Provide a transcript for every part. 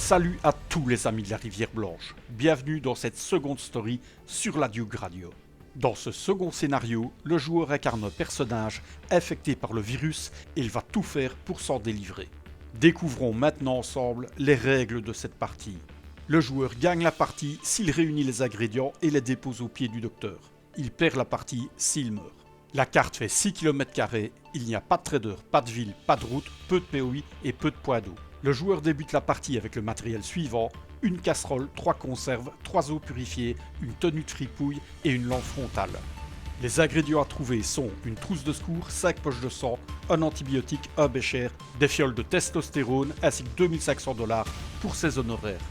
Salut à tous les amis de la Rivière Blanche, bienvenue dans cette seconde story sur la Duke Radio. Dans ce second scénario, le joueur incarne un personnage infecté par le virus et il va tout faire pour s'en délivrer. Découvrons maintenant ensemble les règles de cette partie. Le joueur gagne la partie s'il réunit les ingrédients et les dépose aux pieds du docteur. Il perd la partie s'il meurt. La carte fait 6 km², il n'y a pas de trader, pas de ville, pas de route, peu de POI et peu de points d'eau. Le joueur débute la partie avec le matériel suivant: une casserole, 3 conserves, 3 eaux purifiées, une tenue de fripouille et une lampe frontale. Les ingrédients à trouver sont une trousse de secours, 5 poches de sang, un antibiotique, un bécher, des fioles de testostérone ainsi que 2500 $ pour ses honoraires.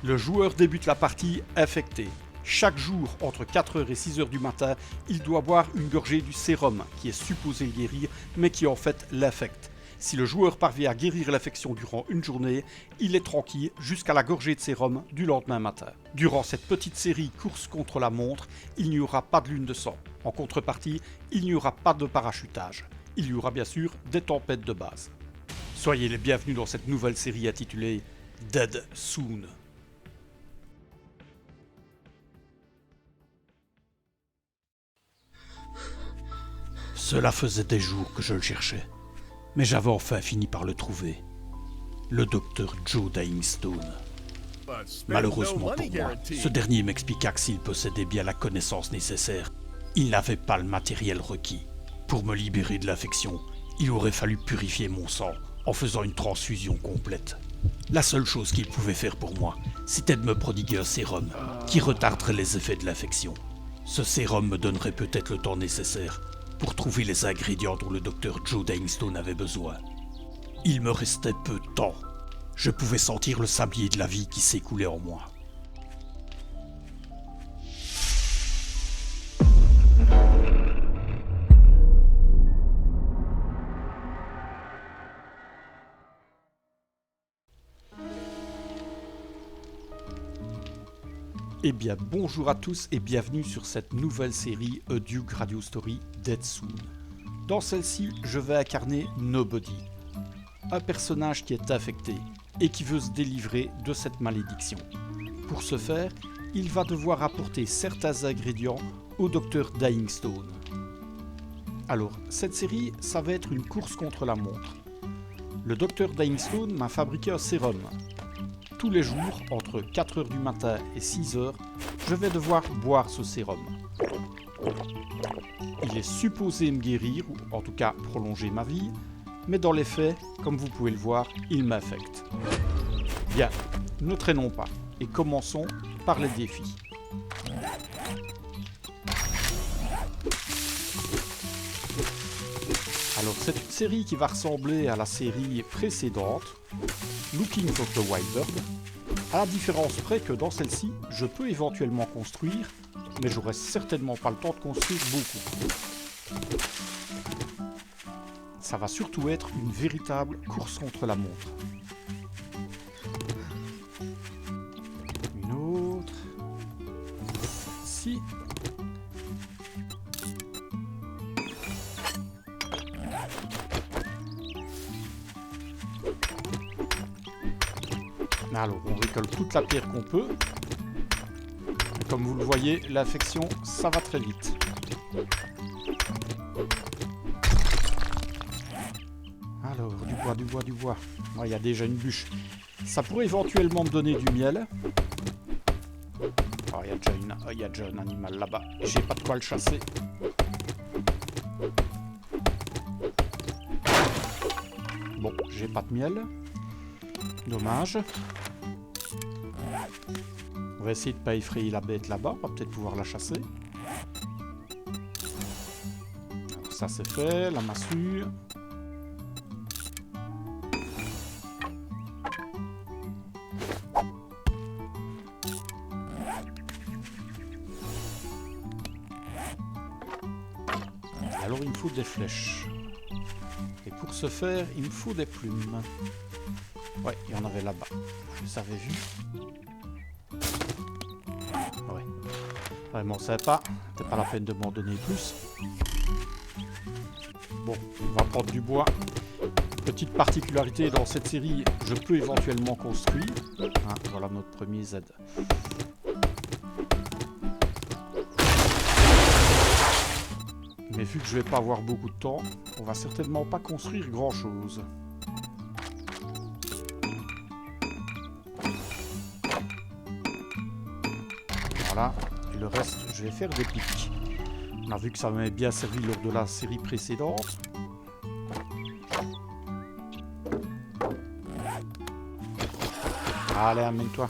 Le joueur débute la partie infecté. Chaque jour, entre 4h et 6h du matin, il doit boire une gorgée du sérum qui est supposé le guérir, mais qui en fait l'infecte. Si le joueur parvient à guérir l'infection durant une journée, il est tranquille jusqu'à la gorgée de sérum du lendemain matin. Durant cette petite série course contre la montre, il n'y aura pas de lune de sang. En contrepartie, il n'y aura pas de parachutage. Il y aura bien sûr des tempêtes de base. Soyez les bienvenus dans cette nouvelle série intitulée Dead Soon. Cela faisait des jours que je le cherchais, mais j'avais enfin fini par le trouver. Le docteur Joe Dyingstone. Malheureusement pour moi, ce dernier m'expliqua que s'il possédait bien la connaissance nécessaire, il n'avait pas le matériel requis. Pour me libérer de l'infection, il aurait fallu purifier mon sang en faisant une transfusion complète. La seule chose qu'il pouvait faire pour moi, c'était de me prodiguer un sérum qui retarderait les effets de l'infection. Ce sérum me donnerait peut-être le temps nécessaire pour trouver les ingrédients dont le docteur Joe Dyingstone avait besoin. Il me restait peu de temps. Je pouvais sentir le sablier de la vie qui s'écoulait en moi. Eh bien bonjour à tous et bienvenue sur cette nouvelle série A Duke Radio Story Dead Soon. Dans celle-ci, je vais incarner Nobody, un personnage qui est infecté et qui veut se délivrer de cette malédiction. Pour ce faire, il va devoir apporter certains ingrédients au docteur Dyingstone. Alors, cette série, ça va être une course contre la montre. Le docteur Dyingstone m'a fabriqué un sérum. Tous les jours, entre 4h du matin et 6h, je vais devoir boire ce sérum. Il est supposé me guérir, ou en tout cas prolonger ma vie, mais dans les faits, comme vous pouvez le voir, il m'infecte. Bien, ne traînons pas, et commençons par les défis. Alors c'est une série qui va ressembler à la série précédente, Looking for the Wild Bird, à la différence près que dans celle-ci, je peux éventuellement construire, mais j'aurai certainement pas le temps de construire beaucoup. Ça va surtout être une véritable course contre la montre. Une autre. Ici. Alors, on récolte toute la pierre qu'on peut. Et comme vous le voyez, l'infection, ça va très vite. Alors, du bois. Il y a déjà une bûche. Ça pourrait éventuellement me donner du miel. Oh, il y a déjà un animal là-bas. J'ai pas de quoi le chasser. Bon, j'ai pas de miel. Dommage. On va essayer de pas effrayer la bête là-bas. On va peut-être pouvoir la chasser. Alors ça c'est fait. La massue. Alors il me faut des flèches. Et pour ce faire, il me faut des plumes. Ouais, il y en avait là-bas. Je les avais vus. Ouais. Vraiment sympa. C'est pas la peine de m'en donner plus. Bon, on va prendre du bois. Petite particularité dans cette série, je peux éventuellement construire. Ah, voilà notre premier Z. Mais vu que je vais pas avoir beaucoup de temps, on va certainement pas construire grand chose. Voilà, et le reste, je vais faire des pics. On a vu que ça m'avait bien servi lors de la série précédente. Allez, amène-toi.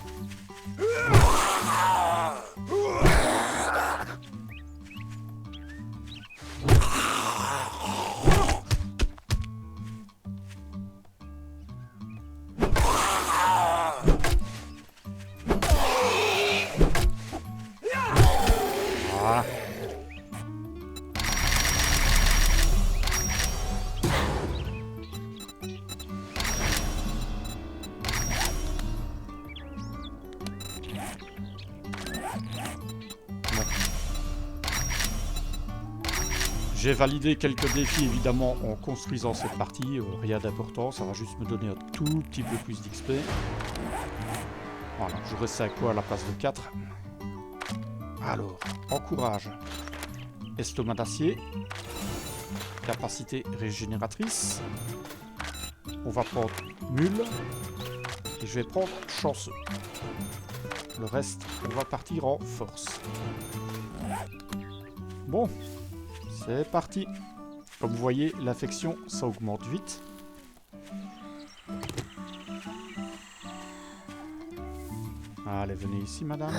Voilà. J'ai validé quelques défis évidemment en construisant cette partie, rien d'important, ça va juste me donner un tout petit peu plus d'XP. Voilà, j'aurai ça à quoi à la place de 4. Alors, encourage. Estomac d'acier. Capacité régénératrice. On va prendre nul. Et je vais prendre chanceux. Le reste, on va partir en force. Bon. C'est parti. Comme vous voyez, l'affection, ça augmente vite. Allez, venez ici, madame.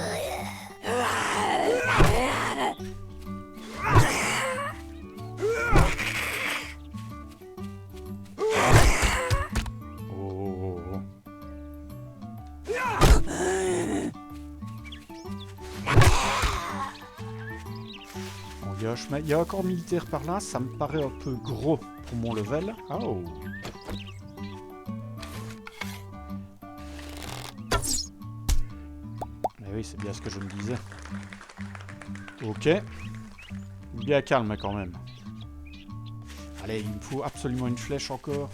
Oh. Mais il y a un corps militaire par là, ça me paraît un peu gros pour mon level. Oh. Mais oui, c'est bien ce que je me disais. Ok. Bien calme quand même. Allez, il me faut absolument une flèche encore.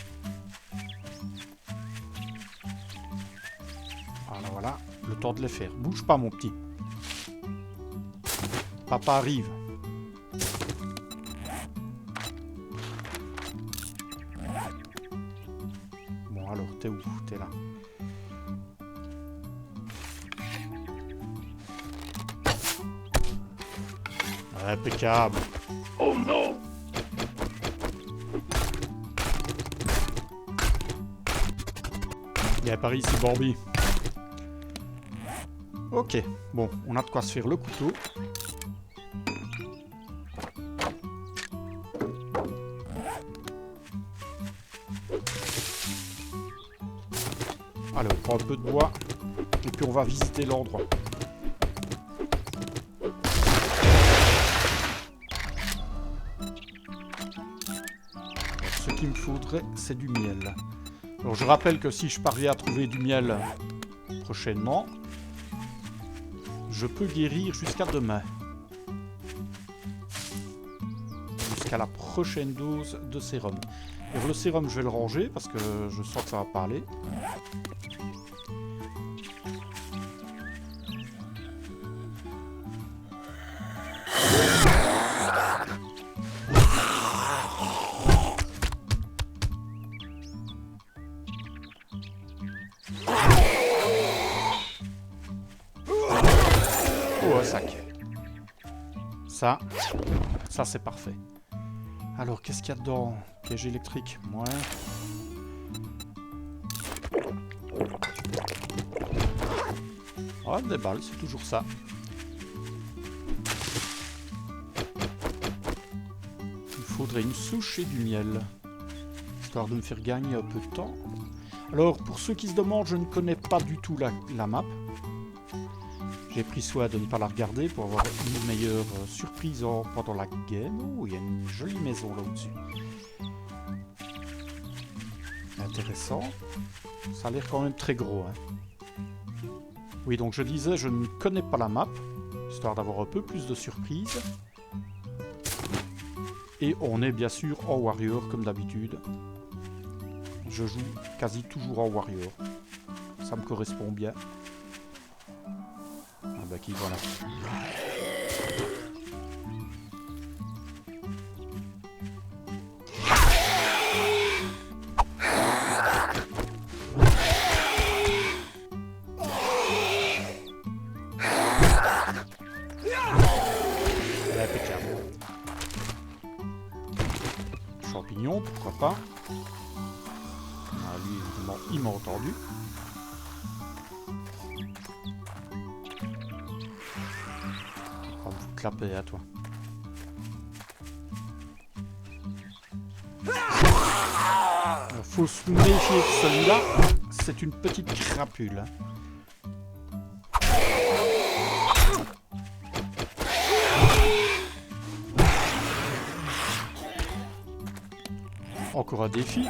Voilà, voilà. Le temps de les faire. Bouge pas, mon petit. Papa arrive. Alors, t'es où? T'es là. Impeccable. Oh non! Viens par ici, Bambi. Ok, bon, on a de quoi se faire le couteau. Allez, on prend un peu de bois et puis on va visiter l'endroit. Ce qu'il me faudrait, c'est du miel. Alors je rappelle que si je parviens à trouver du miel prochainement, je peux guérir jusqu'à demain. Jusqu'à la prochaine dose de sérum. Et le sérum, je vais le ranger parce que je sens que ça va parler. Oh, un sac. Ça c'est parfait. Alors, qu'est-ce qu'il y a dedans? Piège électrique, ouais. Ah, des balles, c'est toujours ça. Il faudrait une souche et du miel. Histoire de me faire gagner un peu de temps. Alors, pour ceux qui se demandent, je ne connais pas du tout la map. J'ai pris soin de ne pas la regarder pour avoir une meilleure surprise pendant la game. Oh, il y a une jolie maison là au-dessus. Intéressant. Ça a l'air quand même très gros. Hein. Oui, donc je disais, je ne connais pas la map, histoire d'avoir un peu plus de surprise. Et on est bien sûr en warrior, comme d'habitude. Je joue quasi toujours en warrior. Ça me correspond bien. Ah bah qui voilà. Champignon, pourquoi pas. Ah, lui, évidemment, il m'a entendu. On va me foutre la paix à toi. Il faut se méfier de celui-là. C'est une petite crapule. Encore un défi.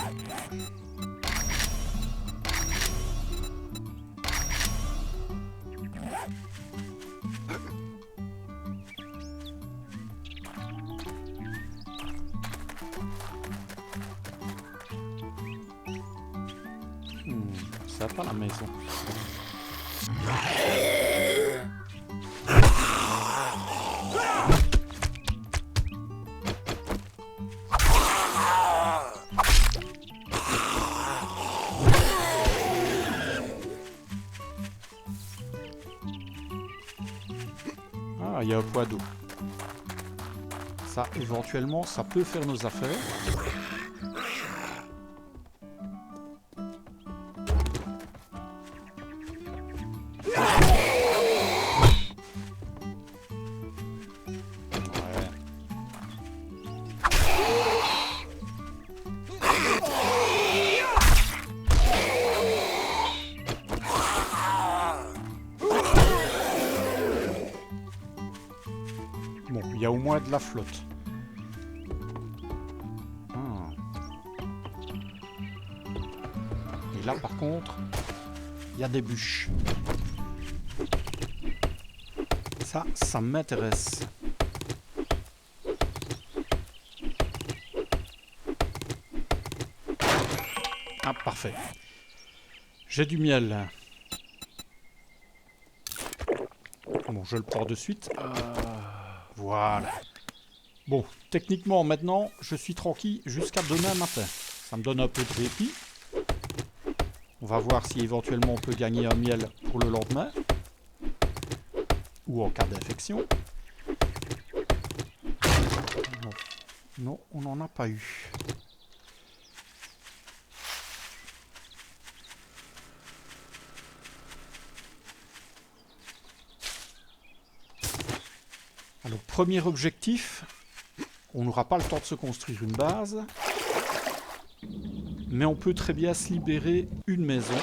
Ça va pas la maison. Ah, il y a un poids d'eau. Ça, éventuellement, ça peut faire nos affaires. Bon, il y a au moins de la flotte. Ah. Et là, par contre, il y a des bûches. Ça m'intéresse. Ah, parfait. J'ai du miel. Bon, je le prends de suite. Voilà. Bon, techniquement, maintenant, je suis tranquille jusqu'à demain matin. Ça me donne un peu de répit. On va voir si éventuellement on peut gagner un miel pour le lendemain. Ou en cas d'infection. Non, on n'en a pas eu. Alors, premier objectif, on n'aura pas le temps de se construire une base, mais on peut très bien se libérer une maison,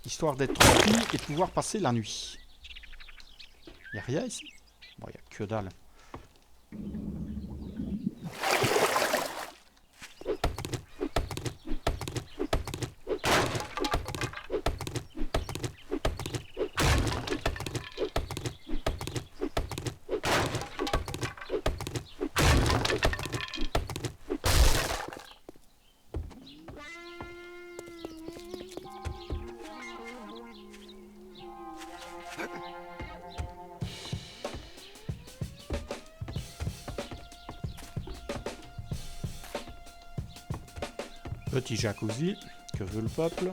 histoire d'être tranquille et de pouvoir passer la nuit. Il n'y a rien ici? Bon, il n'y a que dalle. Petit jacuzzi, que veut le peuple?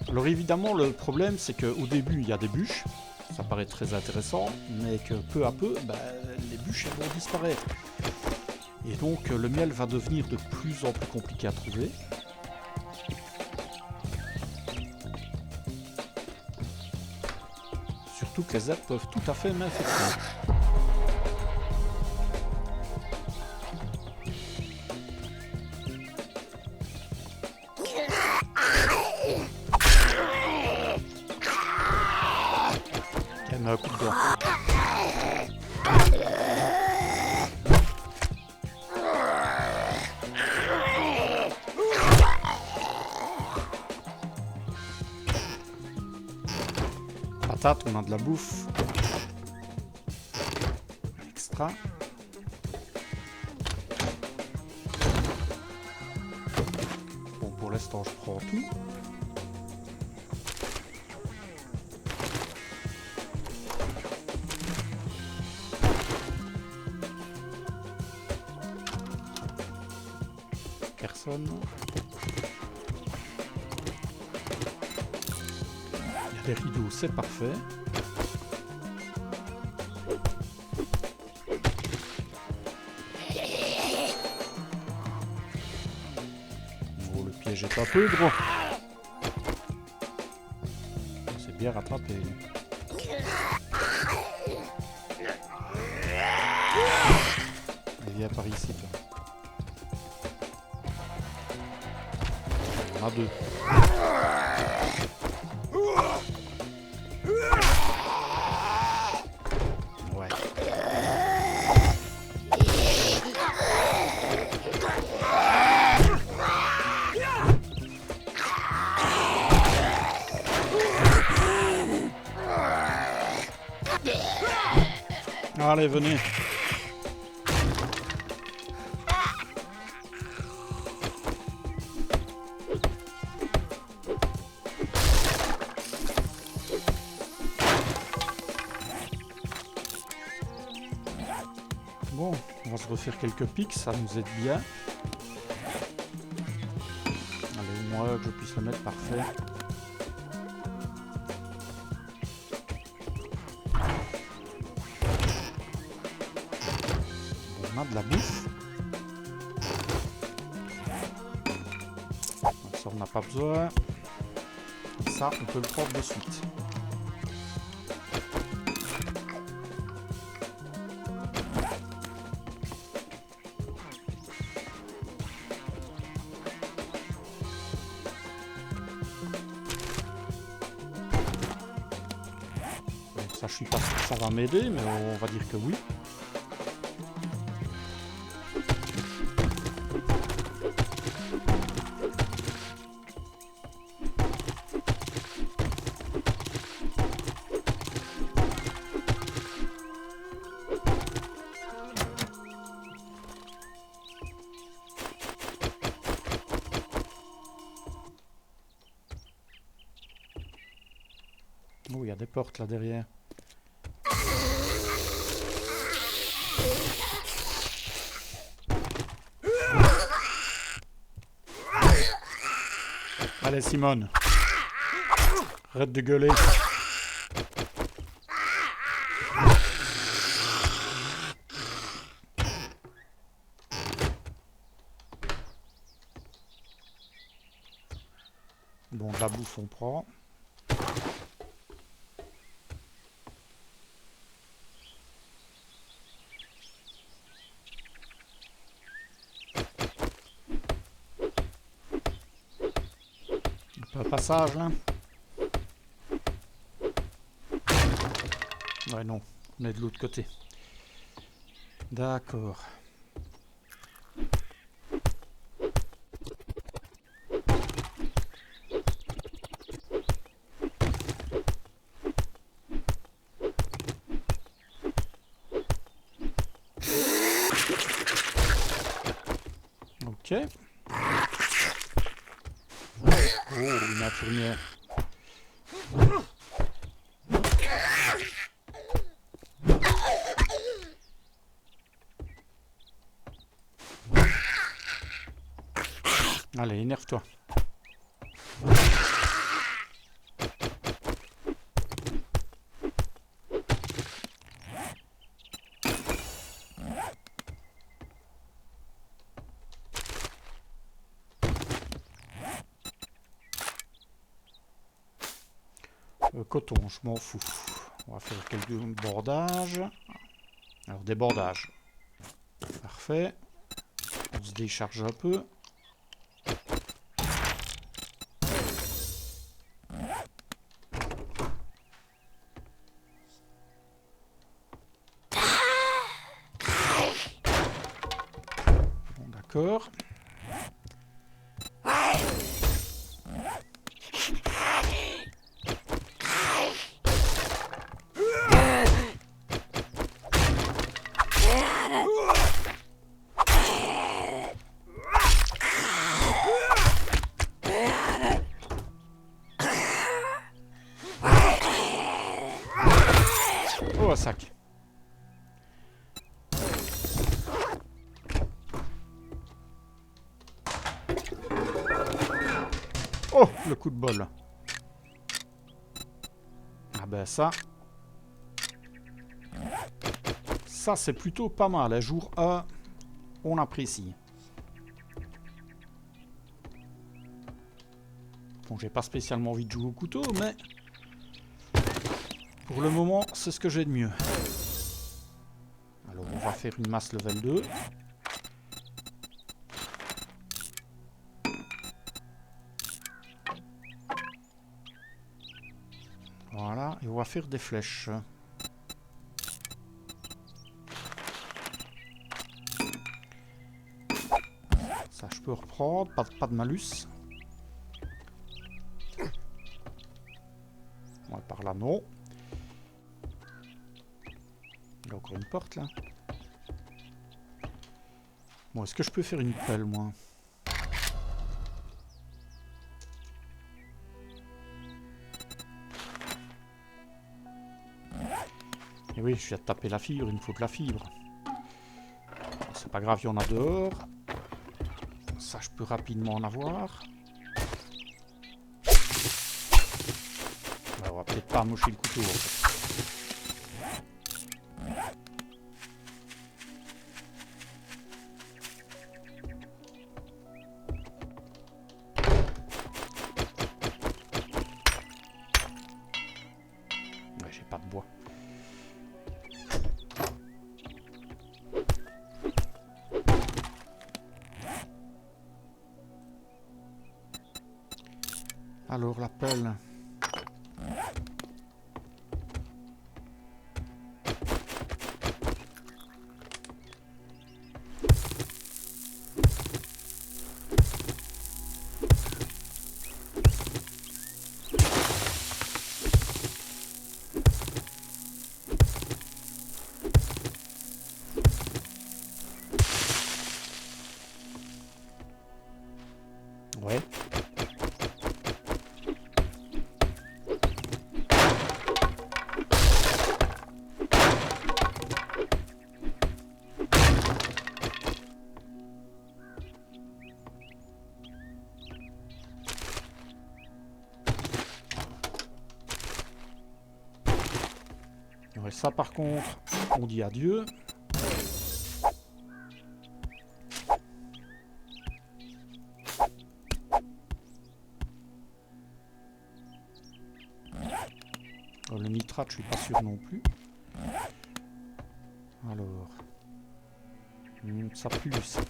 Alors évidemment, le problème, c'est qu'au début, il y a des bûches. Ça paraît très intéressant, mais que peu à peu, les bûches elles vont disparaître. Et donc, le miel va devenir de plus en plus compliqué à trouver. Surtout que les herbes peuvent tout à fait m'infecter. Un coup de doigt. Patate, on a de la bouffe. extra. Bon, pour l'instant, je prends tout. Personne. Il y a des rideaux, c'est parfait. Oh, le piège est un peu gros. C'est bien rattrapé. Et viens par ici, toi. On a deux. Ouais. Allez, venez. Bon, on va se refaire quelques pics, ça nous aide bien. Allez, au moins que je puisse le mettre parfait. On a de la bouffe. Donc ça, on n'a pas besoin. Ça, on peut le prendre de suite. Ça, je suis pas sûr que ça va m'aider, mais on va dire que oui. Oh, il y a des portes là derrière. Allez, Simone. Arrête de gueuler. Bon, de la bouffe, on prend. Un passage là. Ouais, non, on est de l'autre côté. D'accord. Ok. Oh, une infirmière. Allez, énerve-toi. Coton, je m'en fous. On va faire quelques bordages. Alors, des bordages. Parfait. On se décharge un peu. Bon, d'accord. sac. Oh, le coup de bol. Ah ben ça... Ça, c'est plutôt pas mal. Hein. Jour 1, on apprécie. Bon, j'ai pas spécialement envie de jouer au couteau, mais... Pour le moment, c'est ce que j'ai de mieux. Alors, on va faire une masse level 2. Voilà, et on va faire des flèches. Ça, je peux reprendre, pas de malus. Ouais, par là, non. Il y a encore une porte, là. Bon, est-ce que je peux faire une pelle, moi? Et oui, je viens de taper la fibre, il me faut de la fibre. C'est pas grave, il y en a dehors. Ça, je peux rapidement en avoir. Ouais, on va peut-être pas mocher le couteau, en fait. Ouais, j'ai pas de bois. Alors, la pelle. Ouais. Ouais, ça par contre, on dit adieu. Le nitrate, je suis pas sûr non plus. Alors, ça pue ça.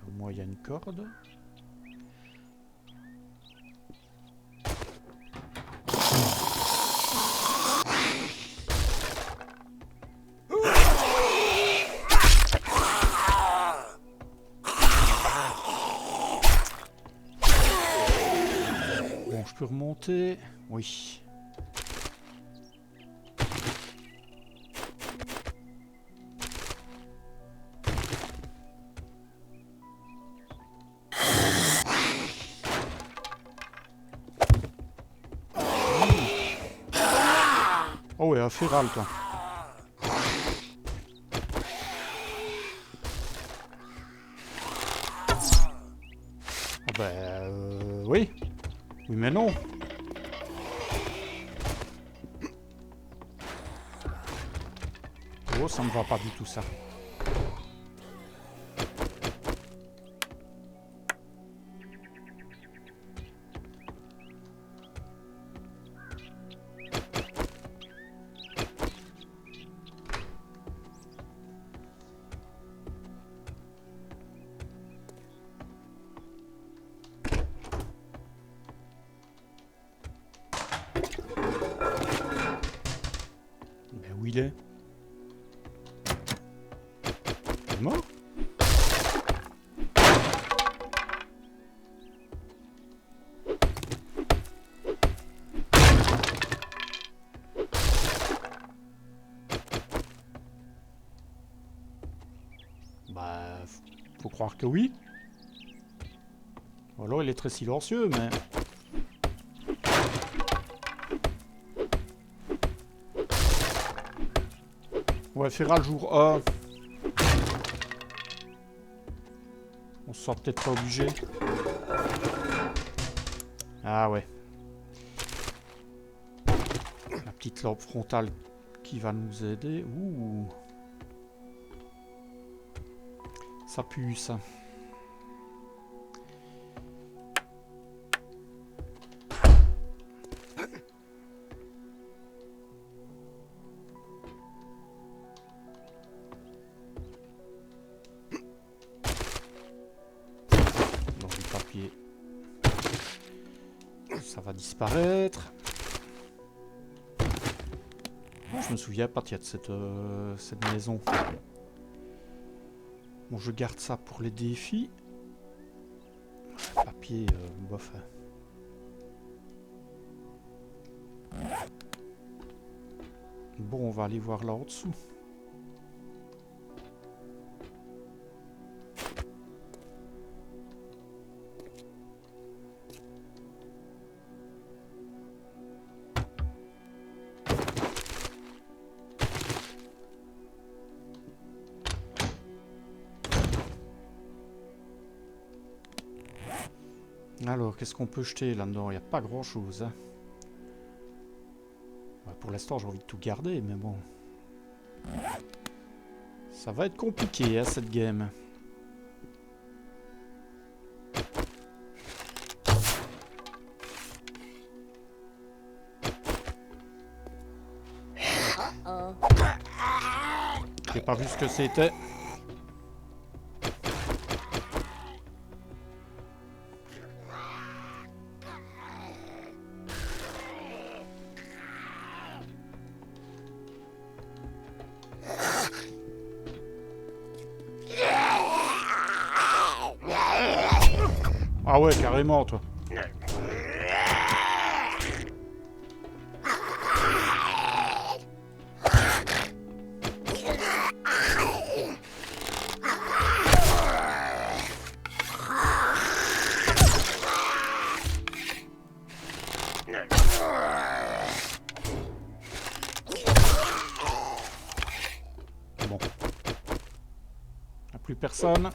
Au moins il y a une corde. Bon, je peux remonter. Oui. Oh ouais, un féral, toi. Ah ben, oui. Oui, mais non. Oh, ça me va pas du tout, ça. Mais où il est? Il est mort? Bah, faut croire que oui. Ou alors il est très silencieux, mais... Ouais, Ferra le jour 1. On se sent peut-être pas obligé. Ah ouais. La petite lampe frontale qui va nous aider. Ouh. Ça pue, ça. Dans du papier. Ça va disparaître. Je me souviens pas de cette maison. Bon, je garde ça pour les défis. Papier, bof. Bon, on va aller voir là en dessous. Alors, qu'est-ce qu'on peut jeter là-dedans? Il n'y a pas grand-chose. Hein. Ouais, pour l'instant, j'ai envie de tout garder, mais bon. Ça va être compliqué, hein, cette game. J'ai pas vu ce que c'était. Ah ouais, carrément, toi. Bon. Il n'y a plus personne.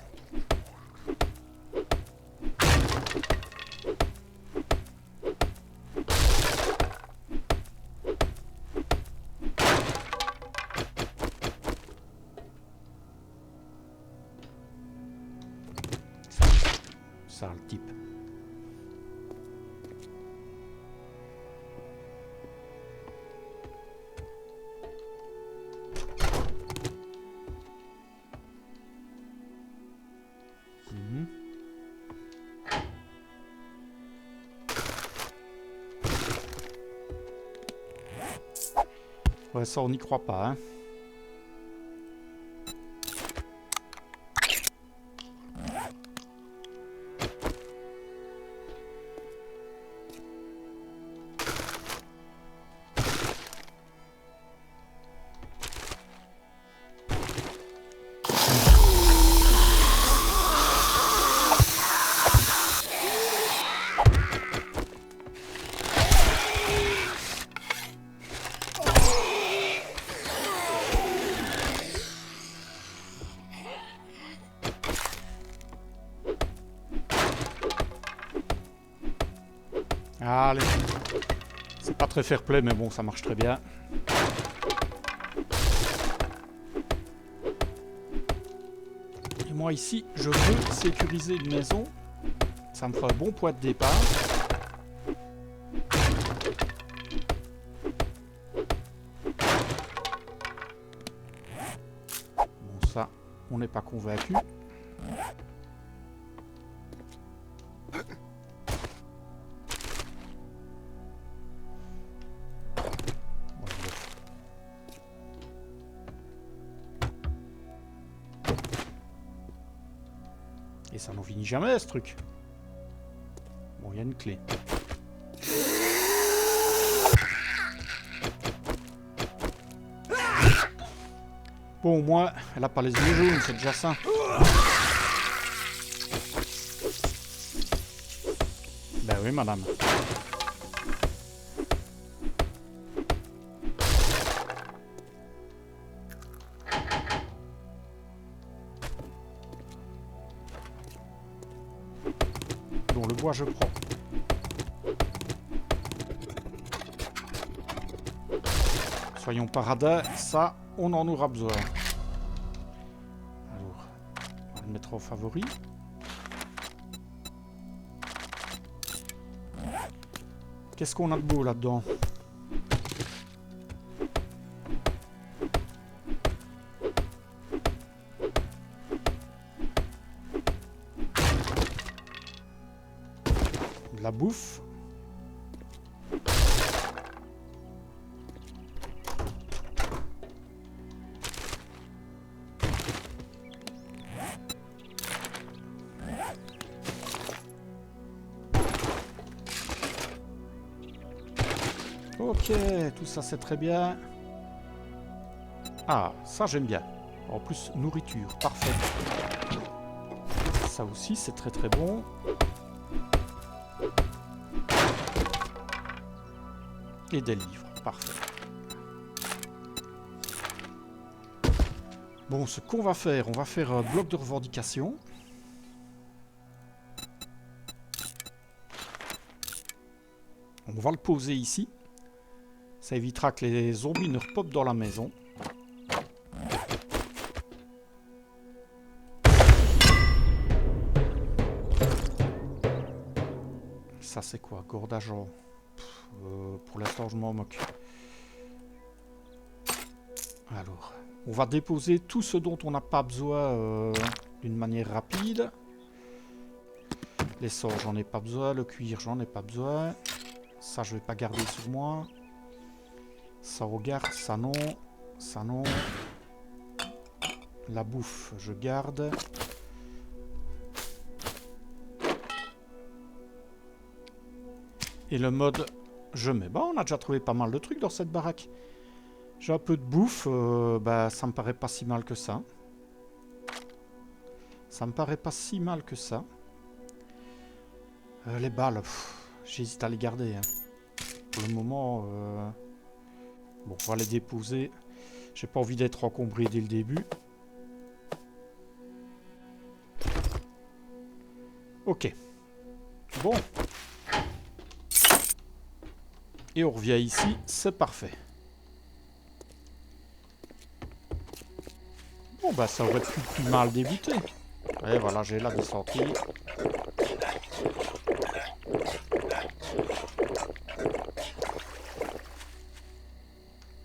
Ça, le type. Ouais, ça, on n'y croit pas, hein. Allez. C'est pas très fair-play, mais bon, ça marche très bien. Et moi, ici, je veux sécuriser une maison. Ça me fera un bon point de départ. Bon, ça, on n'est pas convaincu. Et ça n'en finit jamais, ce truc. Bon, il y a une clé. Bon, au moins, elle a pas les yeux jaunes, c'est déjà ça. Ben oui, madame. C'est bon, le bois je prends. Soyons paradins, ça, on en aura besoin. Alors, on va le mettre en favori. Qu'est-ce qu'on a de beau là-dedans? De la bouffe. Ok, tout ça c'est très bien. Ah, ça j'aime bien. En plus, nourriture, parfait. Ça aussi c'est très très bon. Et des livres, parfait. Bon, ce qu'on va faire, on va faire un bloc de revendication. On va le poser ici. Ça évitera que les zombies ne repopent dans la maison. Ça c'est quoi? Gore d'agent. Pour l'instant je m'en moque. Alors, on va déposer tout ce dont on n'a pas besoin d'une manière rapide. Les sorts j'en ai pas besoin, le cuir j'en ai pas besoin. Ça je vais pas garder sur moi. Ça regarde, ça non. Ça non. La bouffe, je garde. Et le mode, je mets. Bon, on a déjà trouvé pas mal de trucs dans cette baraque. J'ai un peu de bouffe. Bah, ça me paraît pas si mal que ça. Ça me paraît pas si mal que ça. Les balles, j'hésite à les garder. Hein. Pour le moment... Bon, on va les déposer. J'ai pas envie d'être encombré dès le début. Ok. Bon. Et on revient ici, c'est parfait. Bon, bah ça aurait pu plus mal débuter. Et voilà, j'ai la dysenterie.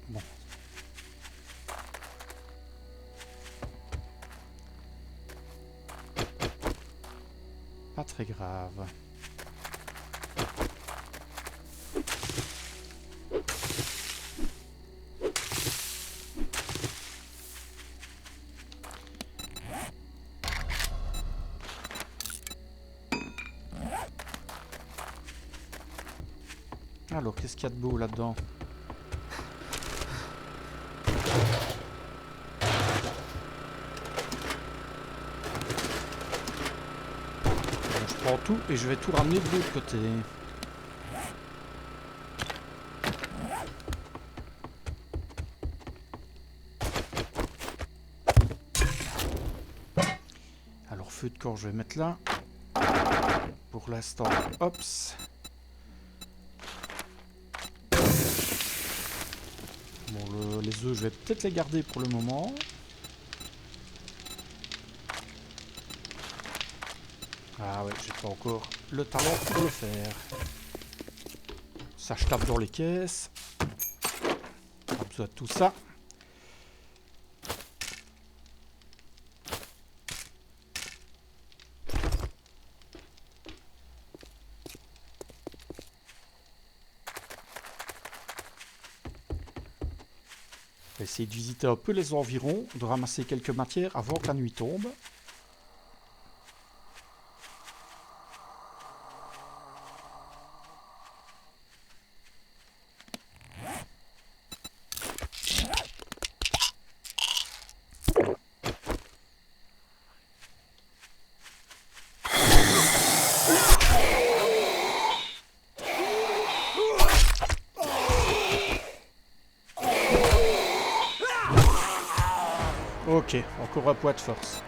Bon. Pas très grave. Alors, qu'est-ce qu'il y a de beau là-dedans? Je prends tout et je vais tout ramener de l'autre côté. Alors, feu de corps, je vais mettre là. Pour l'instant, hops. Bon, les œufs, je vais peut-être les garder pour le moment. Ah ouais, j'ai pas encore le talent pour le faire. Ça, je tape dans les caisses. Pas besoin de tout ça. Je vais essayer de visiter un peu les environs, de ramasser quelques matières avant que la nuit tombe. Ok, encore un poids de force.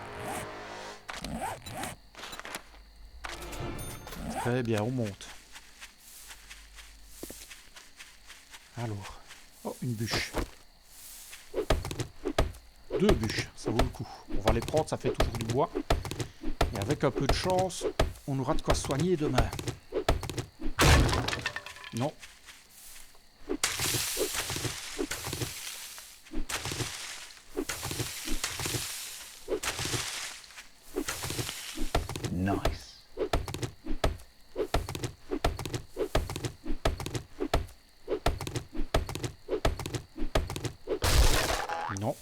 Très bien, on monte. Alors. Oh, une bûche. 2 bûches, ça vaut le coup. On va les prendre, ça fait toujours du bois. Et avec un peu de chance, on aura de quoi se soigner demain. Non. Nice. Non.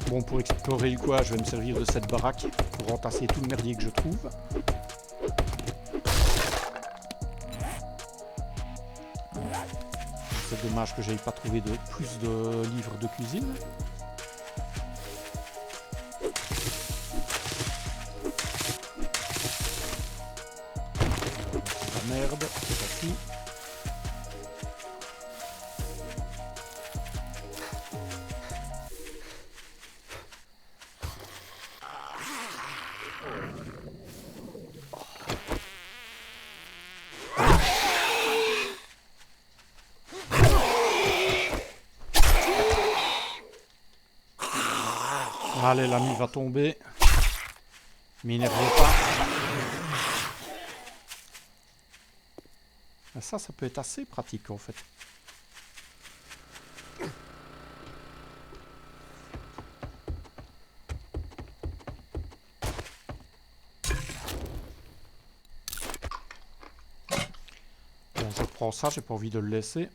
Bon, pour explorer le coin, je vais me servir de cette baraque pour entasser tout le merdier que je trouve. C'est dommage que j'aille pas trouvé de plus de livres de cuisine. La merde, c'est parti. Allez, l'ami va tomber. M'énervez pas. Ça peut être assez pratique en fait. Bon, je prends ça, j'ai pas envie de le laisser.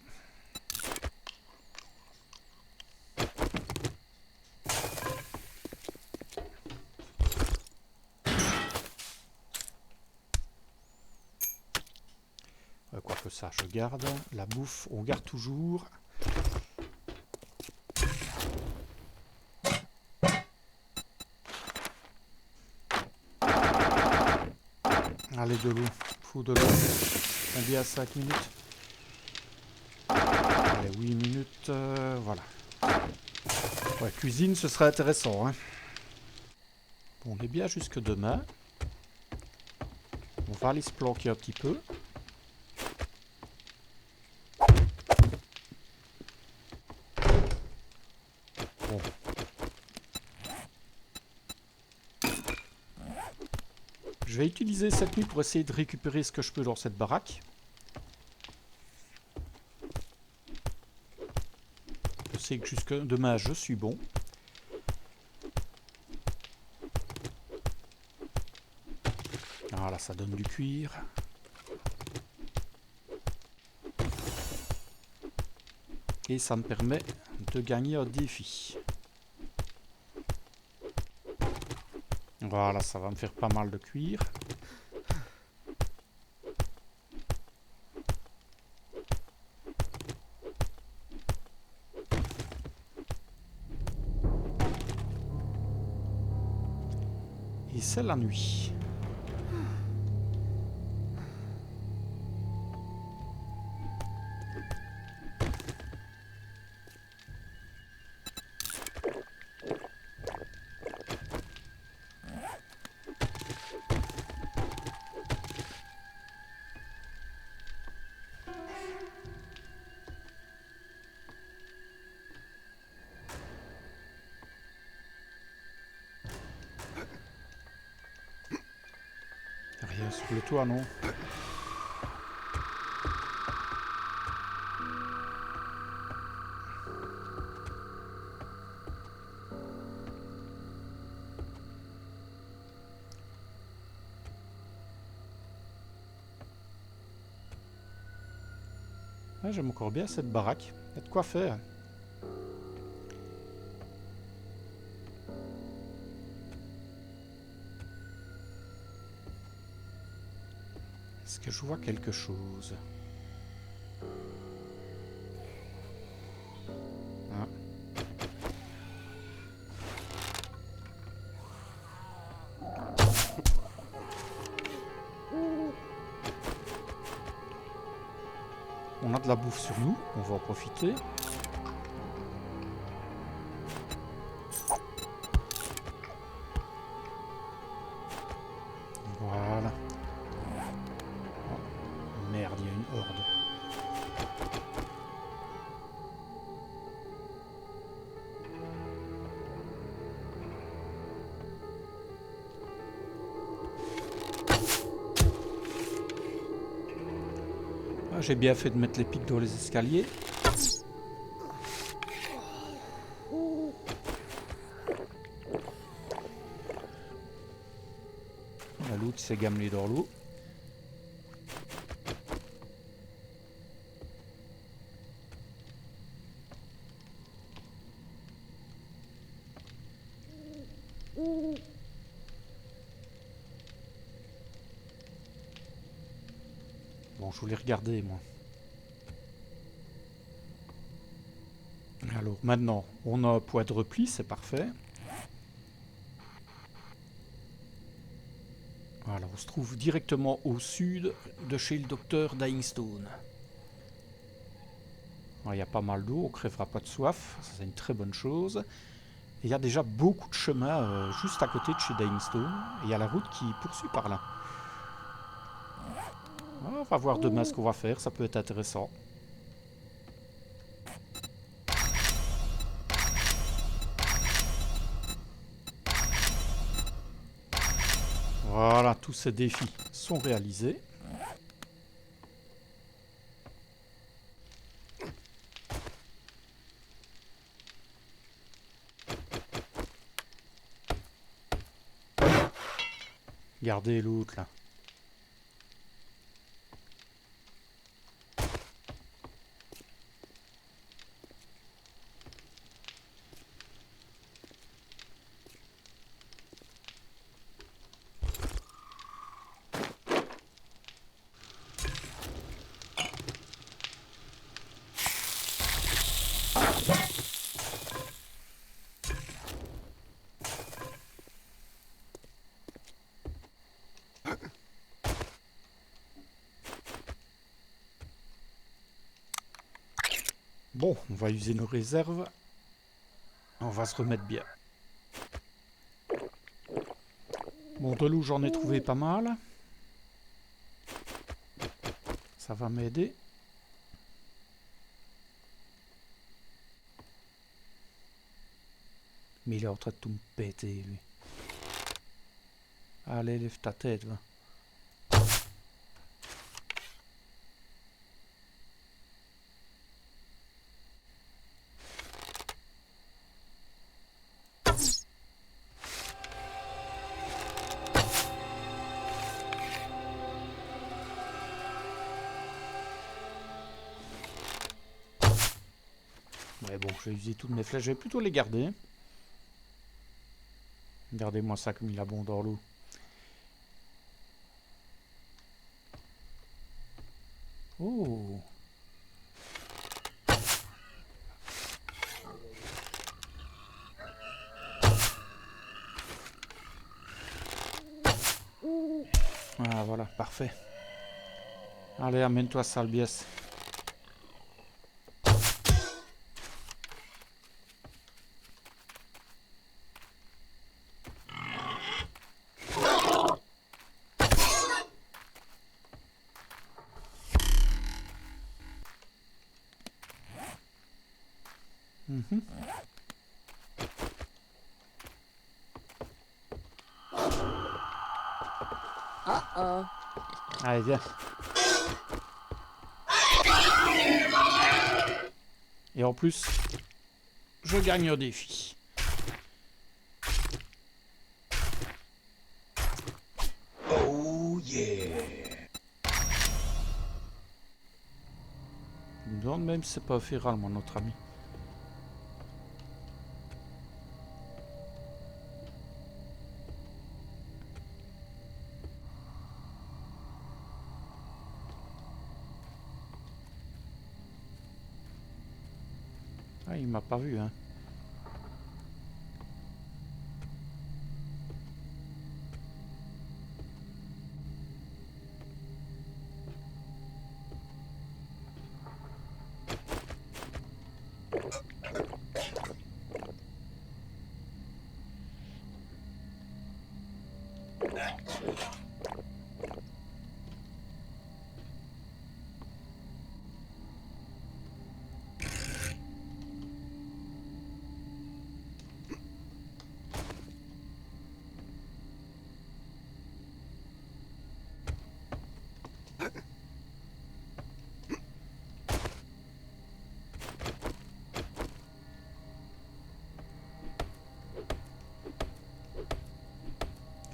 Quoique ça, je garde. La bouffe, on garde toujours. Allez, de l'eau. Faut de l'eau. Combien? 5 minutes? Allez, 8 minutes. Voilà. Ouais, cuisine, ce serait intéressant. Hein. Bon, on est bien jusque demain. On va aller se planquer un petit peu. Bon. Je vais utiliser cette nuit pour essayer de récupérer ce que je peux dans cette baraque. Je sais que jusque demain, je suis bon. Voilà, ça donne du cuir. Et ça me permet de gagner un défi. Voilà, ça va me faire pas mal de cuir. Et c'est la nuit. Rien sur le toit, non? Ah, j'aime encore bien cette baraque. Il y a de quoi faire. Est-ce que je vois quelque chose? Ah. On a de la bouffe sur nous, on va en profiter. Voilà. Oh, merde, il y a une horde. Ah, j'ai bien fait de mettre les pics dans les escaliers. La loup qui s'est gamelé dans l'eau. Bon, je voulais regarder, moi. Alors, maintenant, on a un poids de repli, c'est parfait. Voilà, on se trouve directement au sud de chez le docteur Dyingstone. Il y a pas mal d'eau, on crèvera pas de soif, ça c'est une très bonne chose. Et il y a déjà beaucoup de chemins juste à côté de chez Dyingstone. Et il y a la route qui poursuit par là. On va voir demain ce qu'on va faire, ça peut être intéressant. Voilà, tous ces défis sont réalisés. Regardez l'autre là. Bon, on va user nos réserves. On va se remettre bien. Bon, de l'eau, j'en ai trouvé pas mal. Ça va m'aider. Mais il est en train de tout me péter, lui. Allez, lève ta tête, va. Ouais, bon, je vais user toutes mes flèches. Je vais plutôt les garder. Regardez-moi ça comme il a bon dans l'eau. Oh! Ah, voilà, parfait. Allez, amène-toi, sale biesse. Mhm. Allez, viens. Et en plus, je gagne un défi. Oh yeah! Je me demande même si c'est pas féral, mon autre ami. Ouais, il m'a pas vu, hein.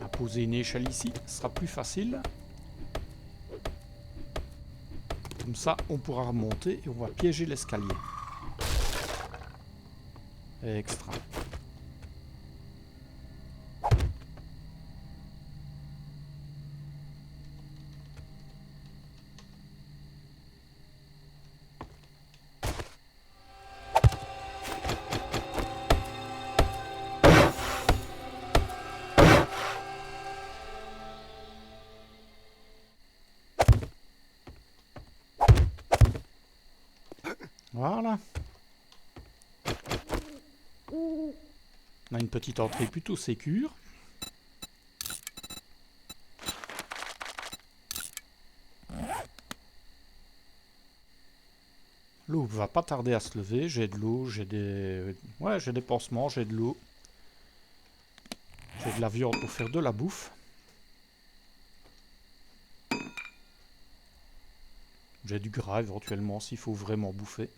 À poser une échelle ici, ce sera plus facile. Comme ça, on pourra remonter et on va piéger l'escalier. Extra. Voilà. On a une petite entrée plutôt sécure. L'eau va pas tarder à se lever. J'ai de l'eau, j'ai des... Ouais, j'ai des pansements, j'ai de l'eau. J'ai de la viande pour faire de la bouffe. J'ai du gras éventuellement s'il faut vraiment bouffer.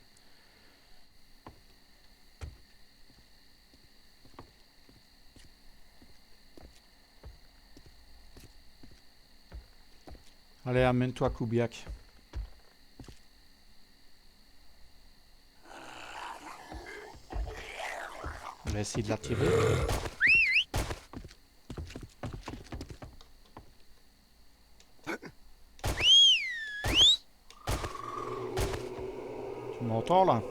Allez, amène-toi, Kubiak. On va essayer de l'attirer. Tu m'entends là?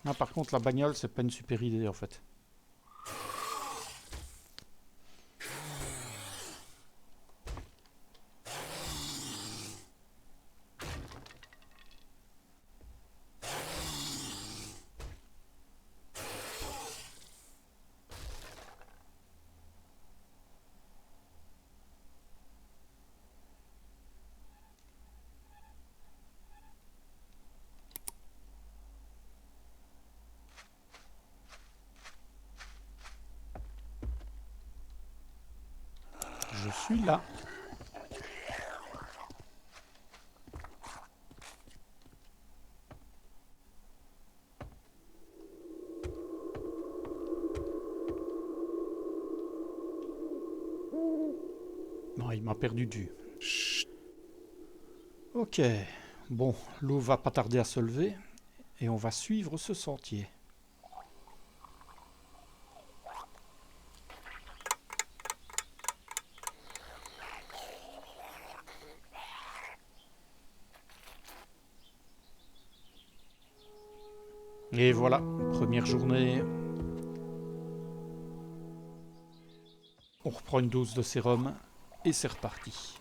Ah, par contre, la bagnole, c'est pas une super idée en fait. Je suis là. Non, il m'a perdu de vue. Ok. Bon, l'eau va pas tarder à se lever. Et on va suivre ce sentier. Et voilà, première journée. On reprend une dose de sérum et c'est reparti.